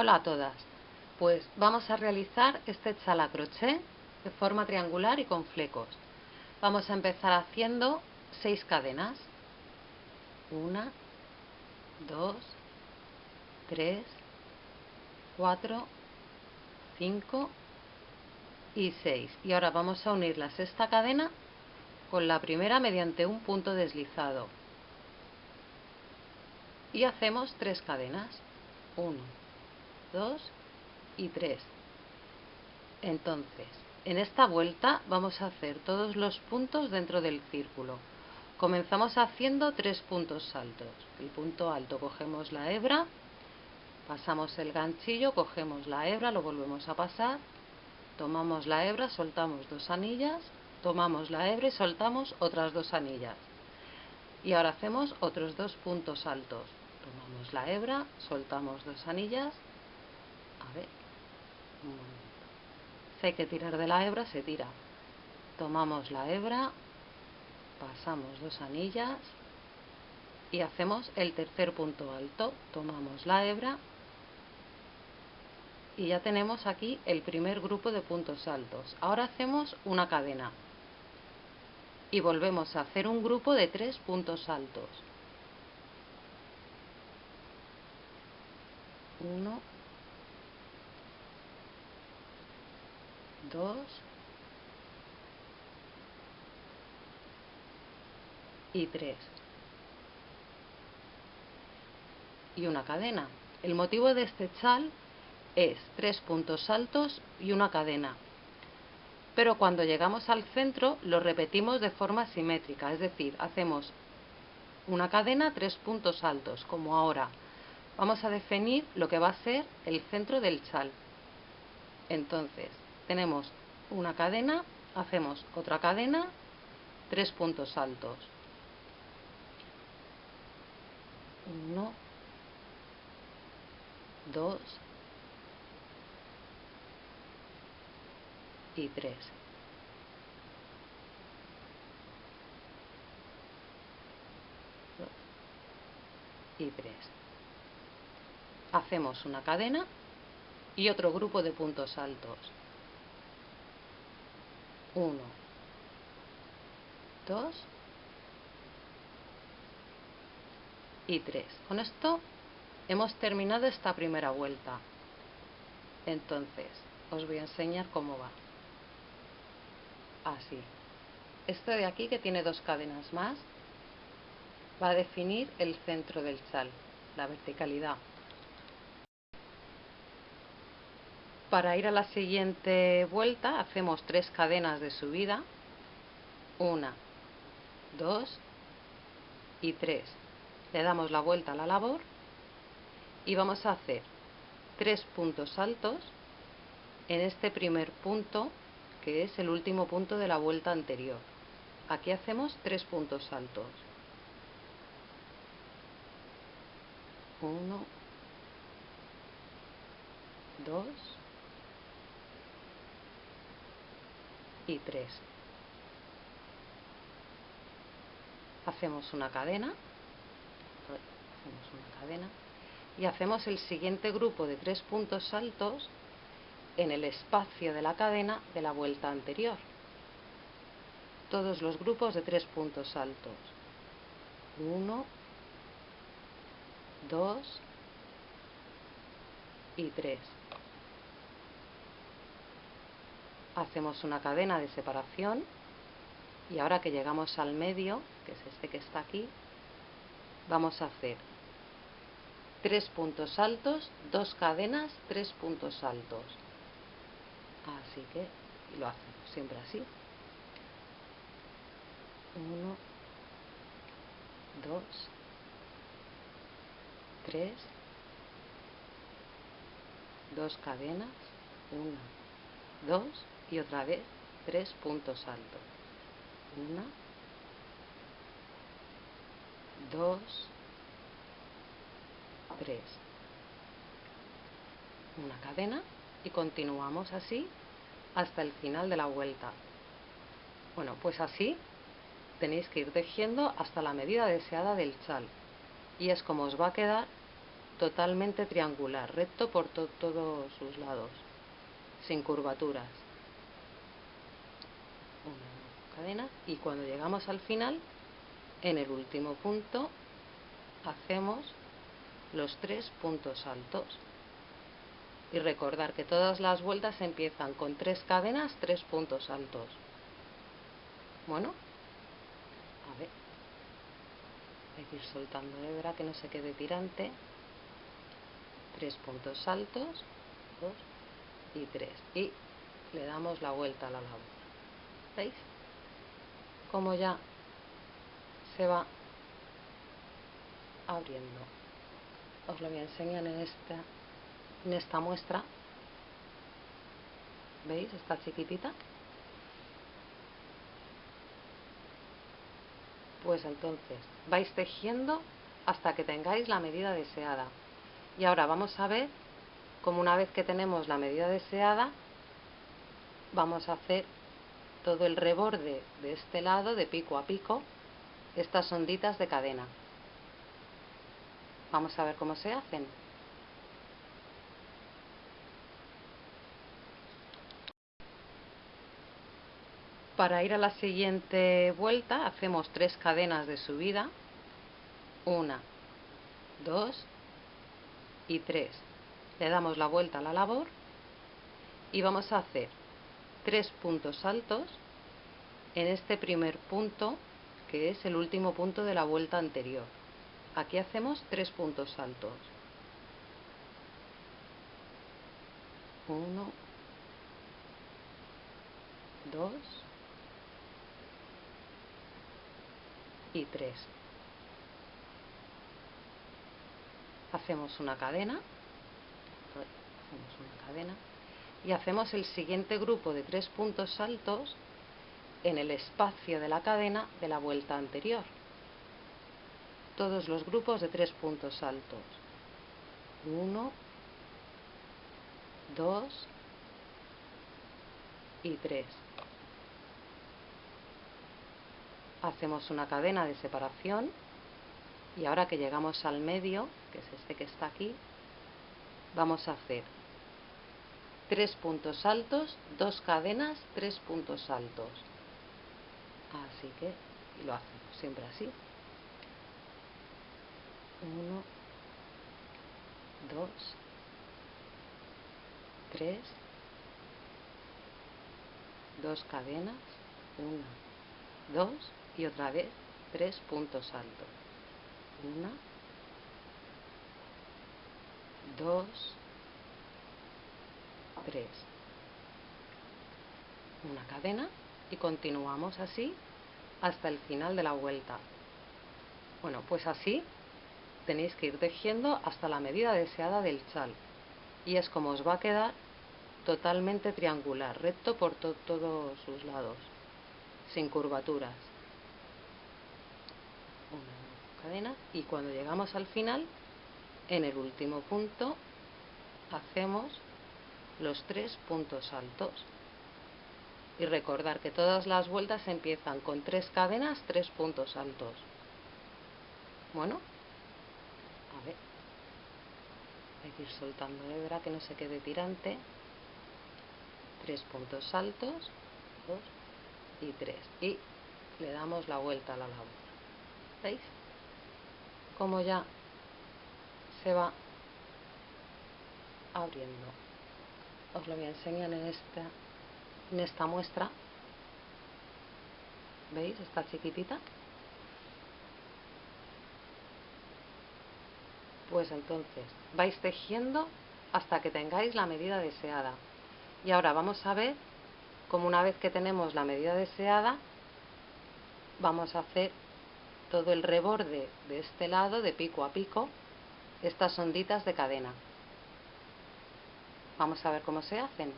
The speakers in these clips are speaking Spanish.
Hola a todas, pues vamos a realizar este chal a crochet de forma triangular y con flecos. Vamos a empezar haciendo 6 cadenas. 1, 2, 3, 4, 5 y 6. Y ahora vamos a unir la sexta cadena con la primera mediante un punto deslizado. Y hacemos 3 cadenas. 1, 2 y 3. Entonces, en esta vuelta vamos a hacer todos los puntos dentro del círculo. Comenzamos haciendo 3 puntos altos. El punto alto, cogemos la hebra, pasamos el ganchillo, cogemos la hebra, lo volvemos a pasar, tomamos la hebra, soltamos 2 anillas, tomamos la hebra y soltamos otras 2 anillas. Y ahora hacemos otros 2 puntos altos. Tomamos la hebra, soltamos 2 anillas. A ver, un momento. Si hay que tirar de la hebra, se tira. Tomamos la hebra, pasamos 2 anillas y hacemos el tercer punto alto. Tomamos la hebra y ya tenemos aquí el primer grupo de puntos altos. Ahora hacemos una cadena y volvemos a hacer un grupo de 3 puntos altos. 1, 2 y 3. Y una cadena. El motivo de este chal es 3 puntos altos y una cadena. Pero cuando llegamos al centro lo repetimos de forma simétrica, es decir, hacemos una cadena, 3 puntos altos, como ahora. Vamos a definir lo que va a ser el centro del chal. Entonces, tenemos una cadena, hacemos otra cadena, 3 puntos altos. 1, 2 y 3. Y 3. Hacemos una cadena y otro grupo de puntos altos. 1, 2 y 3. Con esto hemos terminado esta primera vuelta. Entonces, os voy a enseñar cómo va. Así. Esto de aquí, que tiene 2 cadenas más, va a definir el centro del chal, la verticalidad. Para ir a la siguiente vuelta hacemos 3 cadenas de subida, 1, 2 y 3. Le damos la vuelta a la labor y vamos a hacer 3 puntos altos en este primer punto, que es el último punto de la vuelta anterior. Aquí hacemos 3 puntos altos. 1, 2 y 3. Hacemos una cadena, y hacemos el siguiente grupo de 3 puntos altos en el espacio de la cadena de la vuelta anterior. Todos los grupos de 3 puntos altos. 1, 2 y 3. Hacemos una cadena de separación y ahora que llegamos al medio, que es este que está aquí, vamos a hacer 3 puntos altos, 2 cadenas, 3 puntos altos. Así que lo hacemos siempre así. 1, 2, 3, 2 cadenas, 1, 2 y otra vez 3 puntos altos. 1, 2, 3. Una cadena y continuamos así hasta el final de la vuelta. Bueno, pues así tenéis que ir tejiendo hasta la medida deseada del chal y es como os va a quedar totalmente triangular, recto por todos sus lados, sin curvaturas. Una cadena, y cuando llegamos al final, en el último punto hacemos los 3 puntos altos. Y recordar que todas las vueltas empiezan con 3 cadenas, 3 puntos altos. Bueno, a ver, hay que ir soltando hebra que no se quede tirante. 3 puntos altos, 2 y 3. Y le damos la vuelta a la labor. ¿Veis? Como ya se va abriendo. Os lo voy a enseñar en esta muestra. ¿Veis? Está chiquitita. Pues entonces vais tejiendo hasta que tengáis la medida deseada. Y ahora vamos a ver cómo, una vez que tenemos la medida deseada, vamos a hacer todo el reborde de este lado de pico a pico, estas onditas de cadena. Vamos a ver cómo se hacen. Para ir a la siguiente vuelta hacemos 3 cadenas de subida, 1, 2 y 3. Le damos la vuelta a la labor y vamos a hacer 3 puntos altos en este primer punto, que es el último punto de la vuelta anterior. Aquí hacemos 3 puntos altos. 1, 2 y 3. Hacemos una cadena, y hacemos el siguiente grupo de 3 puntos altos en el espacio de la cadena de la vuelta anterior. Todos los grupos de 3 puntos altos. 1, 2 y 3. Hacemos una cadena de separación y ahora que llegamos al medio, que es este que está aquí, vamos a hacer 3 puntos altos, 2 cadenas, 3 puntos altos. Así que lo hacemos siempre así. 1, 2, 3, 2 cadenas, 1, 2 y otra vez 3 puntos altos. 1, 2, 3. Una cadena y continuamos así hasta el final de la vuelta. Bueno, pues así tenéis que ir tejiendo hasta la medida deseada del chal. Y es como os va a quedar totalmente triangular, recto por todos sus lados, sin curvaturas. Una cadena y cuando llegamos al final, en el último punto, hacemos los 3 puntos altos. Y recordar que todas las vueltas empiezan con 3 cadenas, 3 puntos altos. Bueno, a ver, hay que ir soltando hebra que no se quede tirante. 3 puntos altos, 2 y 3. Y le damos la vuelta a la labor. ¿Veis? Como ya se va abriendo. Os lo voy a enseñar en esta muestra. ¿Veis? Está chiquitita. Pues entonces vais tejiendo hasta que tengáis la medida deseada. Y ahora vamos a ver cómo, una vez que tenemos la medida deseada, vamos a hacer todo el reborde de este lado de pico a pico, estas onditas de cadena. Vamos a ver cómo se hacen.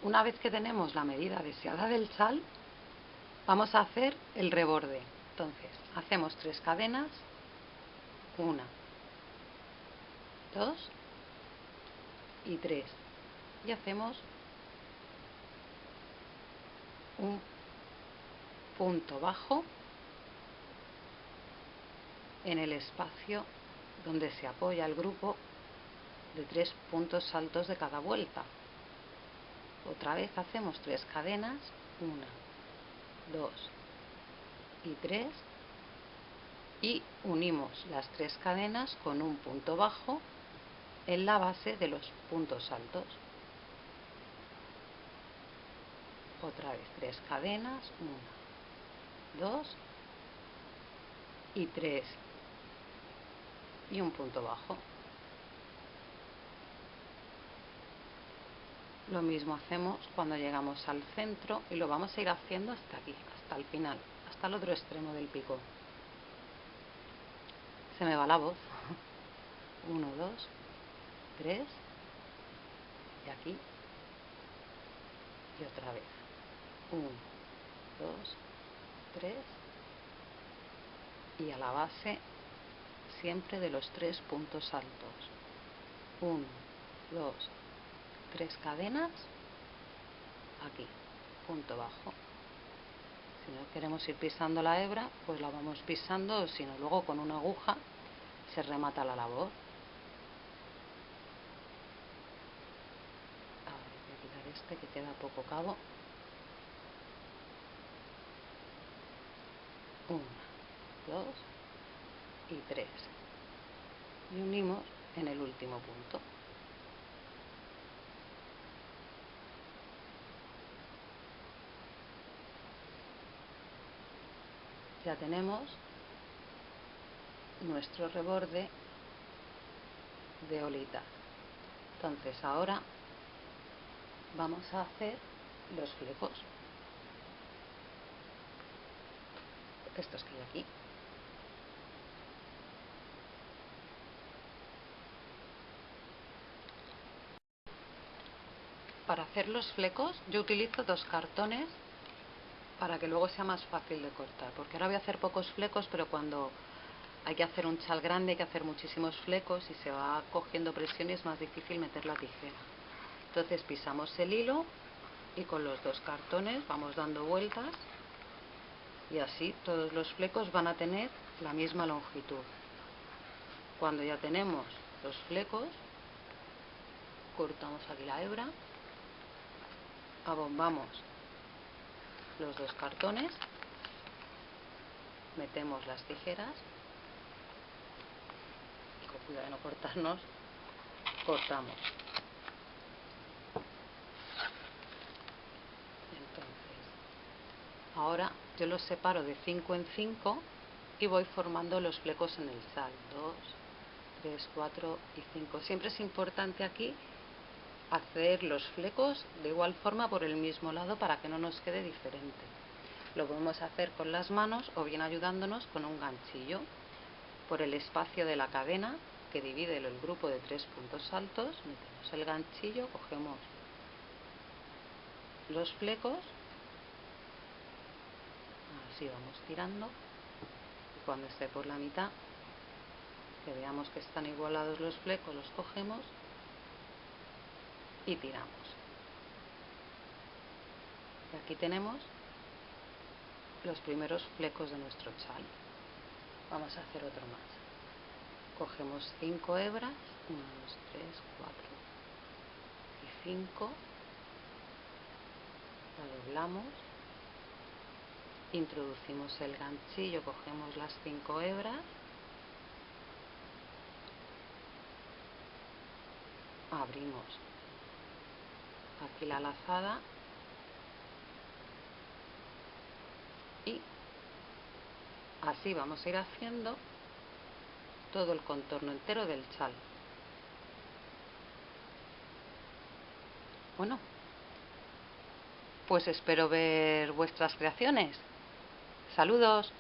Una vez que tenemos la medida deseada del chal, vamos a hacer el reborde. Entonces, hacemos 3 cadenas, 1, 2 y 3. Y hacemos un punto bajo en el espacio donde se apoya el grupo de 3 puntos altos de cada vuelta. Otra vez hacemos 3 cadenas, 1, 2 y 3, y unimos las 3 cadenas con un punto bajo en la base de los puntos altos. Otra vez 3 cadenas, 1, 2 y 3, y un punto bajo. Lo mismo hacemos cuando llegamos al centro y lo vamos a ir haciendo hasta aquí, hasta el final, hasta el otro extremo del pico. Se me va la voz. 1, 2, 3 y aquí y otra vez. 1, 2, 3 y a la base siempre de los 3 puntos altos. 1, 2, 3 cadenas, aquí, punto bajo. Si no queremos ir pisando la hebra, pues la vamos pisando, o si no, luego con una aguja se remata la labor. Ahora voy a quitar este que queda poco cabo. 1, 2 y 3. Y unimos en el último punto. Ya tenemos nuestro reborde de olita. Entonces ahora vamos a hacer los flecos, estos que hay aquí. Para hacer los flecos yo utilizo 2 cartones para que luego sea más fácil de cortar, porque ahora voy a hacer pocos flecos, pero cuando hay que hacer un chal grande hay que hacer muchísimos flecos y se va cogiendo presión y es más difícil meter la tijera. Entonces pisamos el hilo y con los 2 cartones vamos dando vueltas y así todos los flecos van a tener la misma longitud. Cuando ya tenemos los flecos, cortamos aquí la hebra, abombamos los 2 cartones, metemos las tijeras y con cuidado de no cortarnos, cortamos. Entonces, ahora yo los separo de 5 en 5 y voy formando los flecos en el chal. 2, 3, 4 y 5. Siempre es importante aquí hacer los flecos de igual forma por el mismo lado para que no nos quede diferente. Lo podemos hacer con las manos o bien ayudándonos con un ganchillo. Por el espacio de la cadena que divide el grupo de 3 puntos altos, metemos el ganchillo, cogemos los flecos, así vamos tirando, y cuando esté por la mitad, que veamos que están igualados los flecos, los cogemos y tiramos. Y aquí tenemos los primeros flecos de nuestro chal. Vamos a hacer otro más. Cogemos 5 hebras, 1, 2, 3, 4 y 5, la doblamos, introducimos el ganchillo, cogemos las 5 hebras, abrimos aquí la lazada y así vamos a ir haciendo todo el contorno entero del chal. Bueno, pues espero ver vuestras creaciones. Saludos.